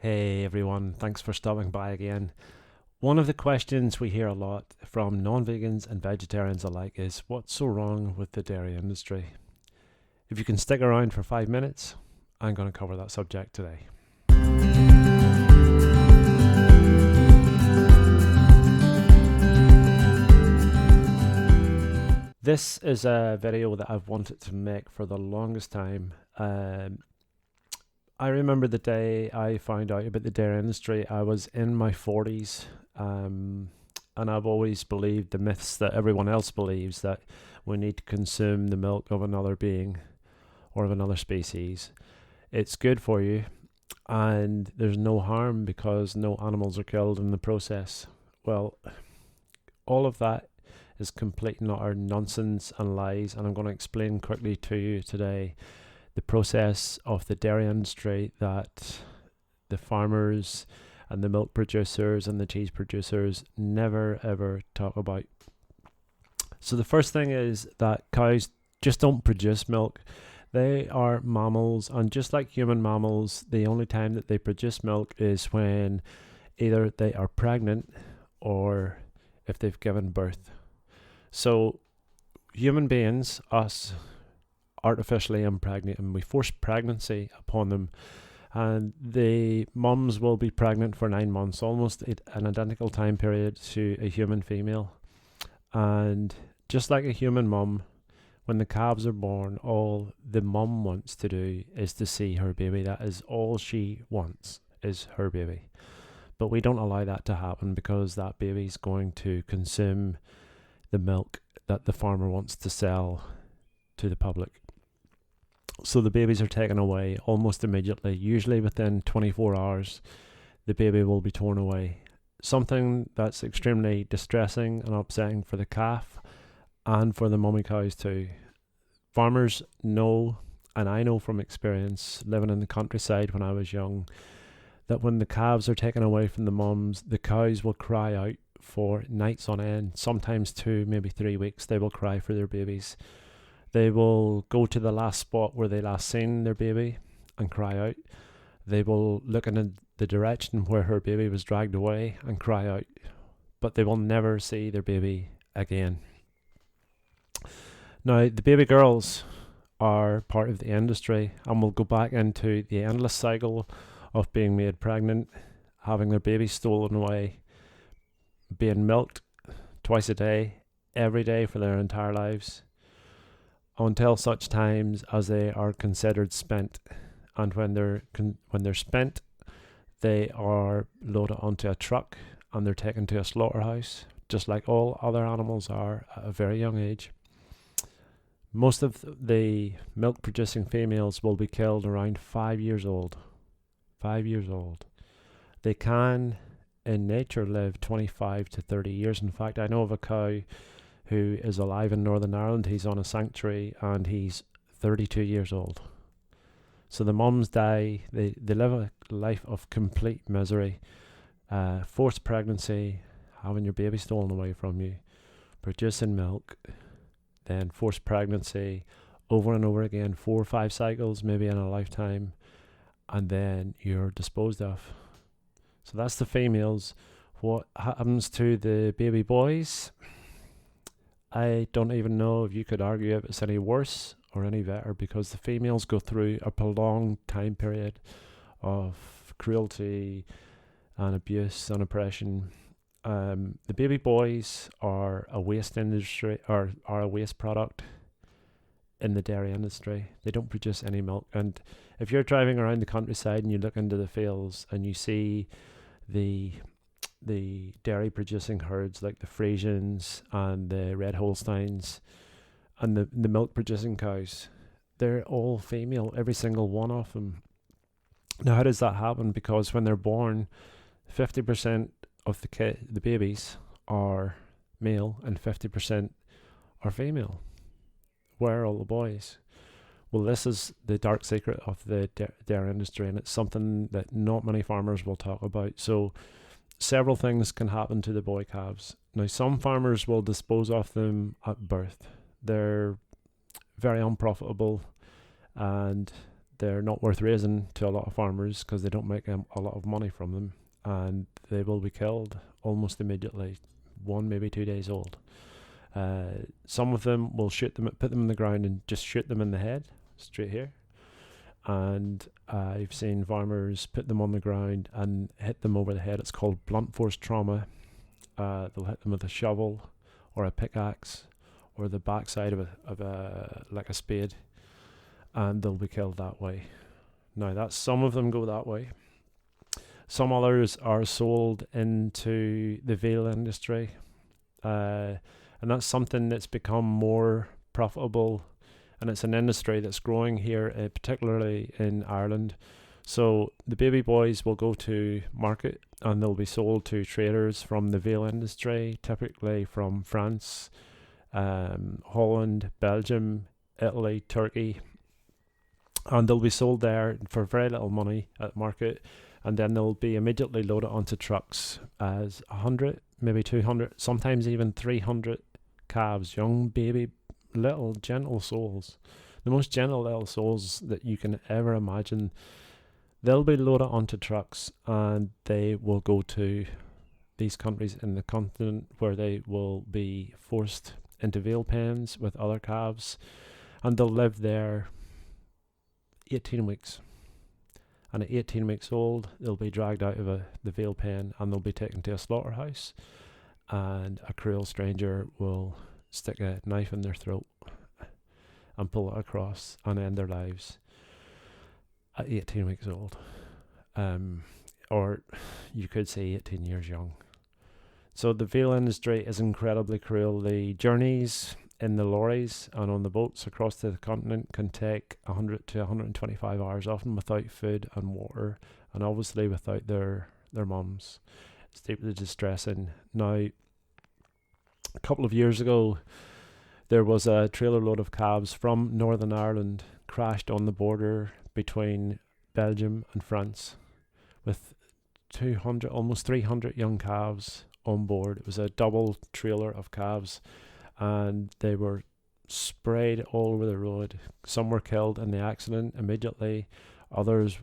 Hey everyone, thanks for stopping by again. One of the questions we hear a lot from non vegans and vegetarians alike is what's so wrong with the dairy industry? If you can stick around for 5 minutes, I'm going to cover that subject today. This is a video that I've wanted to make for the longest time. I remember the day I found out about the dairy industry. I was in my 40s, and I've always believed the myths that everyone else believes, that we need to consume the milk of another being or of another species. It's good for you, and there's no harm because no animals are killed in the process. Well, all of that is complete and utter nonsense and lies, and I'm going to explain quickly to you today the process of the dairy industry that the farmers and the milk producers and the cheese producers never ever talk about. So the first thing is that cows just don't produce milk. They are mammals, and just like human mammals, the only time that they produce milk is when either they are pregnant or if they've given birth. So human beings, us, artificially impregnate them. We force pregnancy upon them, and the mums will be pregnant for 9 months, almost an identical time period to a human female. And just like a human mum, when the calves are born, all the mum wants to do is to see her baby. That is all she wants, is her baby. But we don't allow that to happen because that baby's going to consume the milk that the farmer wants to sell to the public. So the babies are taken away almost immediately. Usually within 24 hours, the baby will be torn away. Something that's extremely distressing and upsetting for the calf and for the mummy cows too. Farmers know, and I know from experience, living in the countryside when I was young, that when the calves are taken away from the mums, the cows will cry out for nights on end, sometimes 2, maybe 3 weeks. They will cry for their babies. They will go to the last spot where they last seen their baby and cry out. They will look in the direction where her baby was dragged away and cry out. But they will never see their baby again. Now, the baby girls are part of the industry, and will go back into the endless cycle of being made pregnant, having their baby stolen away, being milked twice a day, every day for their entire lives, until such times as they are considered spent. And when they're spent, they are loaded onto a truck and they're taken to a slaughterhouse, just like all other animals are at a very young age. Most of the milk producing females will be killed around 5 years old. 5 years old. They can in nature live 25 to 30 years. In fact, I know of a cow who is alive in Northern Ireland. He's on a sanctuary and he's 32 years old. So the mums die. They live a life of complete misery. Forced pregnancy, having your baby stolen away from you, producing milk, then forced pregnancy over and over again, 4 or 5 cycles maybe in a lifetime, and then you're disposed of. So that's the females. What happens to the baby boys? I don't even know if you could argue if it's any worse or any better, because the females go through a prolonged time period of cruelty and abuse and oppression. The baby boys are a waste industry, or are a waste product in the dairy industry. They don't produce any milk. And if you're driving around the countryside and you look into the fields and you see the dairy producing herds like the Friesians and the Red Holsteins and the milk producing cows, they're all female, every single one of them. Now, how does that happen? Because when they're born, 50% of the babies are male and 50% are female. Where are all the boys? Well, this is the dark secret of the dairy industry, and it's something that not many farmers will talk about. So several things can happen to the boy calves. Now, some farmers will dispose of them at birth. They're very unprofitable, and they're not worth raising to a lot of farmers because they don't make a lot of money from them, and they will be killed almost immediately, 1 maybe 2 days old. Some of them will shoot them, put them in the ground and just shoot them in the head, straight here. And I've seen farmers put them on the ground and hit them over the head. It's called blunt force trauma. They'll hit them with a shovel or a pickaxe or the backside of a like a spade, and they'll be killed that way. Now, that's some of them go that way. Some others are sold into the veal industry, and that's something that's become more profitable, and it's an industry that's growing here, particularly in Ireland. So the baby boys will go to market and they'll be sold to traders from the veal industry, typically from France, Holland, Belgium, Italy, Turkey, and they'll be sold there for very little money at market, and then they'll be immediately loaded onto trucks as 100, maybe 200, sometimes even 300 calves, young baby, little gentle souls, the most gentle little souls that you can ever imagine. They'll be loaded onto trucks and they will go to these countries in the continent where they will be forced into veal pens with other calves, and they'll live there 18 weeks. And at 18 weeks old, they'll be dragged out of the veal pen and they'll be taken to a slaughterhouse, and a cruel stranger will stick a knife in their throat and pull it across and end their lives at 18 weeks old. Or you could say 18 years young. So the veal industry is incredibly cruel. The journeys in the lorries and on the boats across the continent can take 100 to 125 hours, often without food and water, and obviously without their mums. It's deeply distressing. Now, a couple of years ago, there was a trailer load of calves from Northern Ireland crashed on the border between Belgium and France with 200, almost 300 young calves on board. It was a double trailer of calves, and they were sprayed all over the road. Some were killed in the accident immediately. Others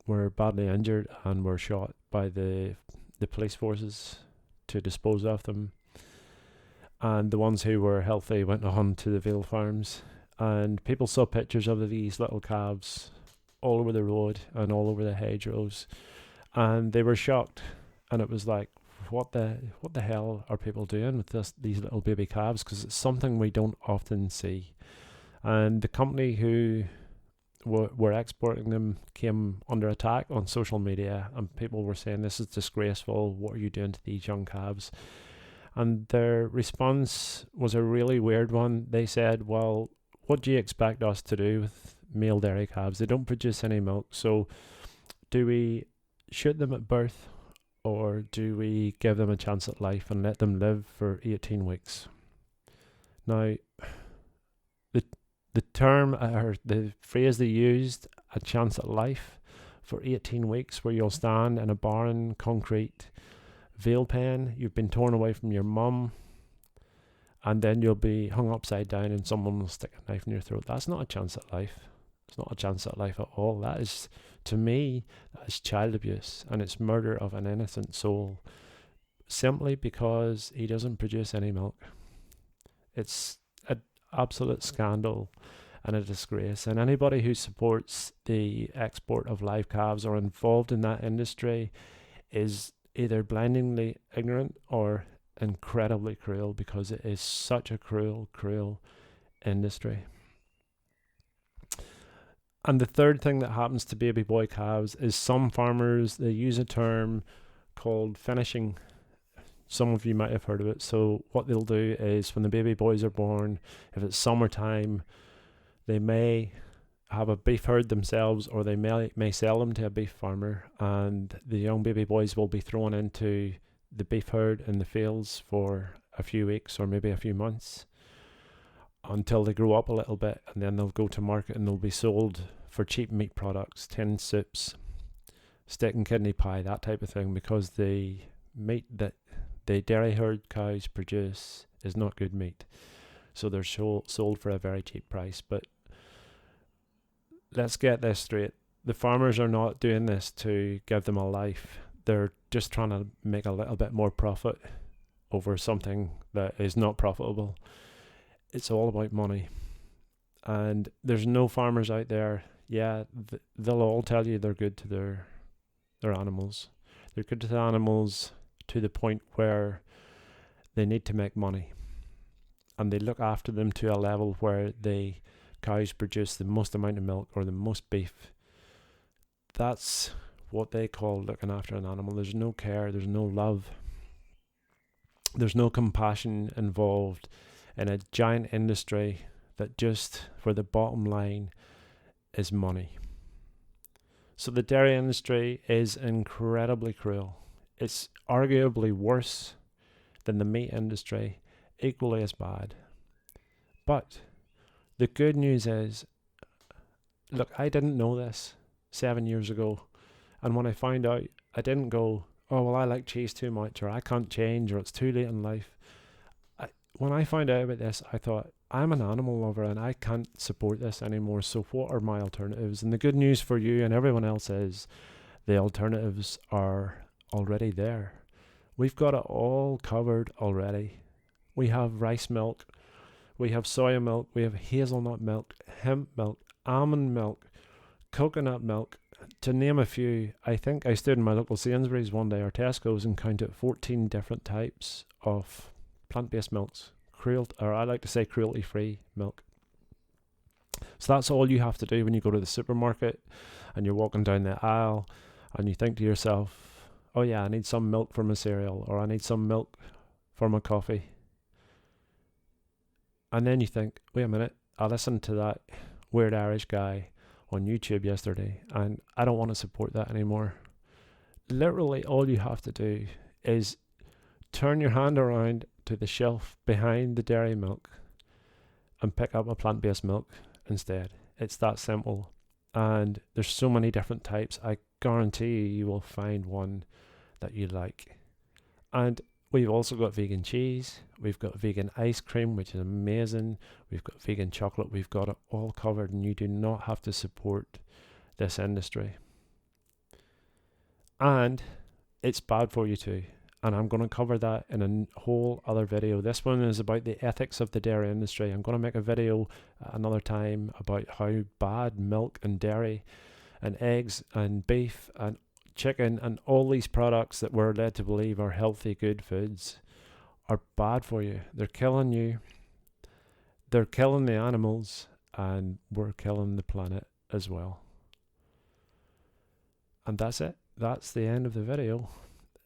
were badly injured and were shot by the police forces to dispose of them. And the ones who were healthy went on to the veal farms. And people saw pictures of these little calves all over the road and all over the hedgerows, and they were shocked. And it was like, what the hell are people doing with these little baby calves? Because it's something we don't often see. And the company who were exporting them came under attack on social media, and people were saying, this is disgraceful, what are you doing to these young calves? And their response was a really weird one. They said, well, what do you expect us to do with male dairy calves? They don't produce any milk, so do we shoot them at birth, or do we give them a chance at life and let them live for 18 weeks? Now, the term, or the phrase they used, a chance at life for 18 weeks, where you'll stand in a barren concrete veal pen, you've been torn away from your mum, and then you'll be hung upside down and someone will stick a knife in your throat. That's not a chance at life. It's not a chance at life at all. That is, to me, that is child abuse, and it's murder of an innocent soul, simply because he doesn't produce any milk. It's an absolute scandal and a disgrace, and anybody who supports the export of live calves or involved in that industry is either blindingly ignorant or incredibly cruel, because it is such a cruel industry. And the third thing that happens to baby boy calves is some farmers, they use a term called finishing. Some of you might have heard of it. So what they'll do is, when the baby boys are born, if it's summertime, they may have a beef herd themselves, or they may sell them to a beef farmer, and the young baby boys will be thrown into the beef herd in the fields for a few weeks or maybe a few months until they grow up a little bit, and then they'll go to market and they'll be sold for cheap meat products, tinned soups, steak and kidney pie, that type of thing, because the meat that the dairy herd cows produce is not good meat. So they're sold for a very cheap price. But let's get this straight. The farmers are not doing this to give them a life. They're just trying to make a little bit more profit over something that is not profitable. It's all about money. And there's no farmers out there. Yeah, they'll all tell you they're good to their animals. They're good to the animals to the point where they need to make money. And they look after them to a level where the cows produce the most amount of milk or the most beef. That's what they call looking after an animal. There's no care, there's no love, there's no compassion involved in a giant industry that just, for the bottom line, is money. So the dairy industry is incredibly cruel. It's arguably worse than the meat industry, equally as bad. But the good news is, look, I didn't know this 7 years ago. And when I found out, I didn't go, oh, well, I like cheese too much, or I can't change, or it's too late in life. When I found out about this, I thought, I'm an animal lover and I can't support this anymore. So what are my alternatives? And the good news for you and everyone else is the alternatives are already there. We've got it all covered already. We have rice milk, we have soya milk, we have hazelnut milk, hemp milk, almond milk, coconut milk, to name a few. I think I stood in my local Sainsbury's one day or Tesco's and counted 14 different types of plant-based milks, or I like to say cruelty-free milk. So that's all you have to do when you go to the supermarket and you're walking down the aisle and you think to yourself, oh yeah, I need some milk for my cereal, or I need some milk for my coffee. And then you think, wait a minute, I listened to that weird Irish guy on YouTube yesterday and I don't want to support that anymore. Literally all you have to do is turn your hand around to the shelf behind the dairy milk and pick up a plant-based milk instead. It's that simple. And there's so many different types. I guarantee you will find one that you like. And we've also got vegan cheese. We've got vegan ice cream, which is amazing. We've got vegan chocolate. We've got it all covered, and you do not have to support this industry. And it's bad for you too. And I'm going to cover that in a whole other video. This one is about the ethics of the dairy industry. I'm going to make a video another time about how bad milk and dairy and eggs and beef and chicken and all these products that we're led to believe are healthy, good foods are bad for you. They're killing you. They're killing the animals, and we're killing the planet as well. And that's it. That's the end of the video.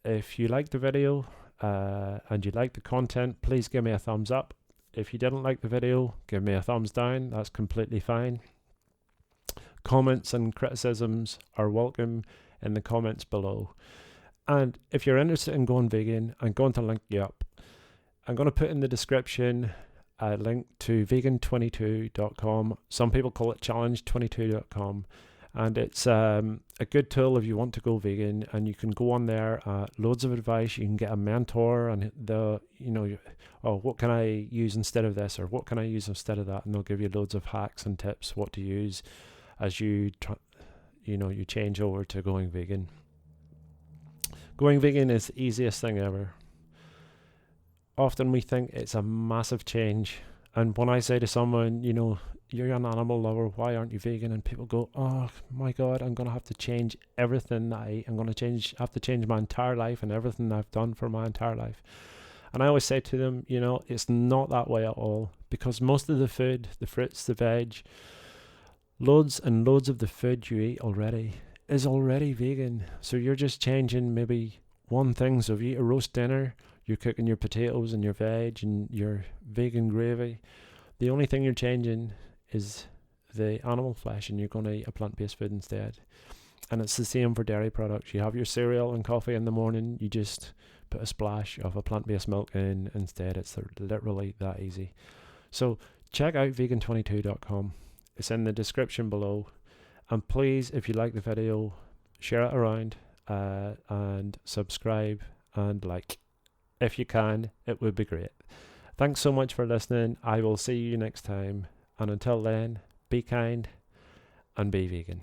If you liked the video and you liked the content, please give me a thumbs up. If you didn't like the video, give me a thumbs down. That's completely fine. Comments and criticisms are welcome in the comments below. And if you're interested in going vegan, I'm going to link you up. I'm going to put in the description a link to vegan22.com. Some people call it challenge22.com. And it's a good tool if you want to go vegan, and you can go on there, loads of advice. You can get a mentor, and what can I use instead of this, or what can I use instead of that, and they'll give you loads of hacks and tips what to use as you change over to going vegan. Going vegan is the easiest thing ever. Often we think it's a massive change, and when I say to someone, you're an animal lover, why aren't you vegan? And people go, oh my God, I'm going to have to change everything that I eat. I'm going to have to change my entire life and everything I've done for my entire life. And I always say to them, it's not that way at all, because most of the food, the fruits, the veg, loads and loads of the food you eat already is already vegan. So you're just changing maybe one thing. So if you eat a roast dinner, you're cooking your potatoes and your veg and your vegan gravy. The only thing you're changing is the animal flesh, and you're going to eat a plant-based food instead. And it's the same for dairy products. You have your cereal and coffee in the morning, you just put a splash of a plant-based milk in instead. It's literally that easy. So check out vegan22.com. It's in the description below. And please, if you like the video, share it around and subscribe and like. If you can, it would be great. Thanks so much for listening. I will see you next time. And until then, be kind and be vegan.